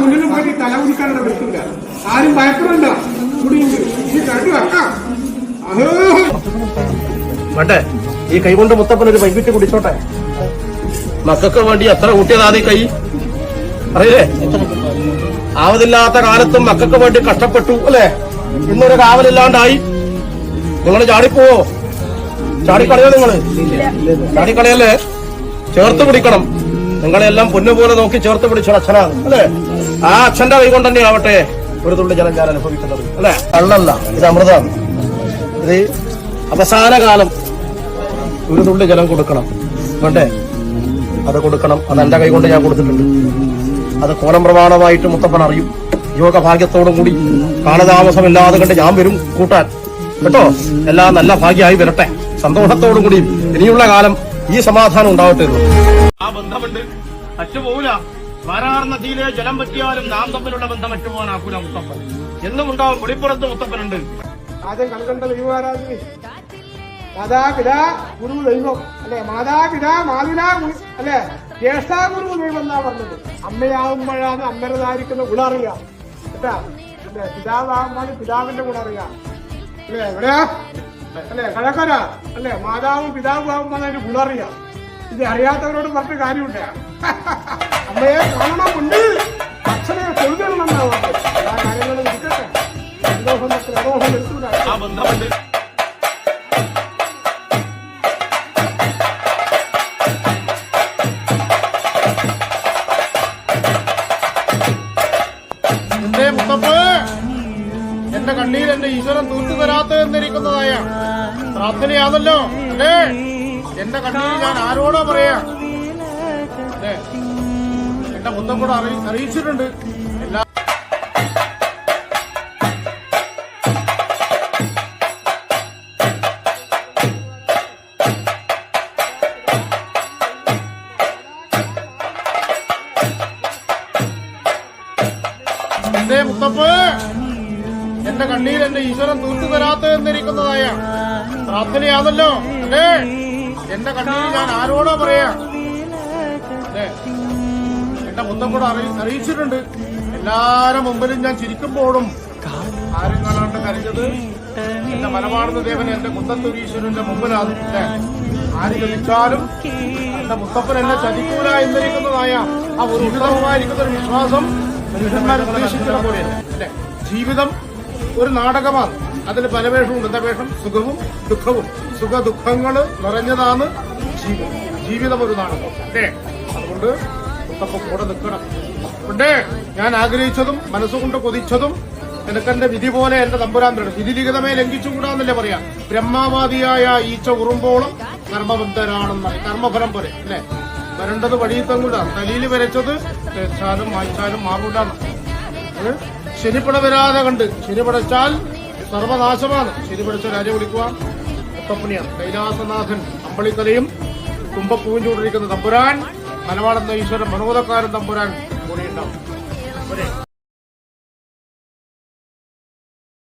മുന്നിൽ പോയി തല കുടിക്കാനുള്ള പറ്റില്ല. ആരും ഭയപ്പെടണ്ട. കുടിയുണ്ട് ഈ കണ്ടു വെക്കാം. വേണ്ടേ ഈ കൈ കൊണ്ട് മുത്തപ്പനൊരു വൈകിട്ട് കുടിച്ചോട്ടെ. മക്കൾക്ക് വേണ്ടി എത്ര കൂട്ടിയതാ കൈ അറിയില്ലേ? ആവതില്ലാത്ത കാലത്തും മക്കൾക്ക് വേണ്ടി കഷ്ടപ്പെട്ടു അല്ലെ? ഇന്നൊരു കാവലില്ലാണ്ടായി. നിങ്ങൾ ചാടിപ്പോവോ? ചാടിക്കളയോ? നിങ്ങള് ചാടിക്കളയല്ലേ? ചേർത്ത് പിടിക്കണം. നിങ്ങളെല്ലാം പൊന്നുപോലെ നോക്കി ചേർത്ത് പിടിച്ച അച്ഛനാണ് അല്ലെ? ആ അച്ഛന്റെ കൈ കൊണ്ട് തന്നെ ആവട്ടെ ഒരു തുള്ളി ജലം ഞാൻ അനുഭവിക്കുന്നത് അല്ലെ? കള്ളല്ല, ഇത് അമൃതാണ്. ഇത് അവസാന കാലം ഒരു തുള്ളി ജലം കൊടുക്കണം. വേണ്ടേ? അത് കൊടുക്കണം. അത് എന്റെ കൈ കൊണ്ട് ഞാൻ കൊടുത്തിട്ടുണ്ട്. അത് കോലം പ്രമാണമായിട്ട് മുത്തപ്പൻ അറിയും. യോഗഭാഗ്യത്തോടും കൂടി കാലതാമസമില്ലാതെ കണ്ട് ഞാൻ വരും കൂട്ടാൻ കേട്ടോ. എല്ലാം നല്ല ഭാഗ്യമായി വരട്ടെ. സന്തോഷത്തോടും കൂടി ഇനിയുള്ള കാലം ഈ സമാധാനം ഉണ്ടാവട്ടെ. ആ ബന്ധമുണ്ട്, അറ്റുപോകില്ല. വാരാർ നദിയിലെ ജലം പറ്റിയാലും നാം തമ്മിലുള്ള ബന്ധം അറ്റുപോകാനാക്കൂല മുത്തപ്പൻ. എന്നും ഉണ്ടാവും. വെളിപ്പുറത്ത് മുത്തപ്പനുണ്ട്. ആദ്യം കൽക്കണ്ട ദൈവമാരാധന മാതാപിതാ ഗുരു ദൈവം അല്ലെ? മാതാപിതാ മാതുലാ അല്ലെ? ജ്യേഷ്ഠാഗുരു ദൈവം എന്നാ പറഞ്ഞത്. അമ്മയാകുമ്പോഴാണ് അമ്മരതായിരിക്കുന്ന ഗുണറിയാം കേട്ടാ. അല്ലെ? പിതാവാകുമ്പോൾ പിതാവിന്റെ ഗുണറിയാം അല്ലെ? എവിടെയാ അല്ലെ? കഴക്കര അല്ലെ? മാതാവും പിതാവും ആകുമ്പോൾ അതിന്റെ ഗുണറിയാം. ഇത് അറിയാത്തവരോട് പറഞ്ഞ കാര്യമുണ്ട്. അമ്മയെ കാണണം, മുന്നിൽ അച്ഛനെ കൊണ്ടുവരണമെന്നാ പറഞ്ഞത്. ആ കാര്യങ്ങൾ ഇരിക്കട്ടെ. സന്തോഷം എടുത്തൂടാ. ആ ബന്ധമുണ്ട്. എന്റെ കണ്ണീർ എന്റെ ഈശ്വരൻ തൂർത്തു തരാത്തെന്നിരിക്കുന്നതായ പ്രാർത്ഥനയാണല്ലോ അല്ലേ? എന്റെ കണ്ണീർ ഞാൻ ആരോടോ പറയാ അല്ലേ? എന്റെ മുത്തം കൂടെ അറിയിച്ചിട്ടുണ്ട്. എല്ലാ എന്റെ മുത്തപ്പ് എന്റെ കണ്ണീർ എന്റെ ഈശ്വരൻ തൂർത്തു തരാത്തെന്നിരിക്കുന്നതായ പ്രാർത്ഥനയാണല്ലോ അല്ലേ? എന്റെ കണ്ണീർ ഞാൻ ആരോടോ പറയാ അല്ലേ? എന്റെ മുത്തം കൂടെ അറിയിച്ചിട്ടുണ്ട്. എല്ലാരും മുമ്പിലും ഞാൻ ചിരിക്കുമ്പോഴും ആരും കാണാണ്ട് കരഞ്ഞത് എന്റെ മലബാർന്ന ദേവൻ എന്റെ കുന്തത്തൂരീശ്വരന്റെ മുമ്പിലാണ് അല്ലേ? ആര് ചതിച്ചാലും എന്റെ മുത്തപ്പൻ എന്നെ ചതിക്കൂല എന്നിരിക്കുന്നതായ ആ ഒരു ഉന്നതമായിരിക്കുന്ന ഒരു വിശ്വാസം മനുഷ്യന്മാർ ഉദ്ദേശിക്കുന്ന പോലെയല്ല അല്ലെ? ജീവിതം ഒരു നാടകമാണ്. അതിൽ പല വേഷവും. എന്താ വേഷം? സുഖവും ദുഃഖവും. സുഖ ദുഃഖങ്ങൾ നിറഞ്ഞതാണ് ജീവിതം. ജീവിതം ഒരു നാടകം അല്ലേ? അതുകൊണ്ട് മുത്തപ്പൻ കൂടെ നിൽക്കണം. അതുകൊണ്ട് ഞാൻ ആഗ്രഹിച്ചതും മനസ്സുകൊണ്ട് കൊതിച്ചതും എനിക്കെന്റെ വിധി പോലെ എന്റെ തമ്പുരാൻ തരണം. വിധിലിഖിതമേ ലംഘിച്ചുകൂടാന്നല്ലേ പറയാ. ബ്രഹ്മവാദിയായ ഈച്ച ഉറുമ്പോളം കർമ്മബദ്ധരാണെന്നായി. കർമ്മഫലം പോലെ അല്ലെ? വരേണ്ടത് വഴിയിൽ തങ്ങൂടാണ്. തലയിൽ വരച്ചത് തേച്ചാലും മായ്ച്ചാലും മാറൂടാണ്. ശനിപ്പട വരാതെ കണ്ട് ശനി പടച്ചാൽ സർവനാശമാണ്. ശനി പടച്ച രാജ വിളിക്കുക മുത്തപ്പനെയാണ്. കൈലാസനാഥൻ അമ്പളിക്കലയും തുമ്പപ്പൂഞ്ചൂടിരിക്കുന്ന തമ്പുരാൻ മലവാളെന്ന ഈശ്വരൻ മനോദക്കാരൻ തമ്പുരാൻ കൂടെയുണ്ടാവും.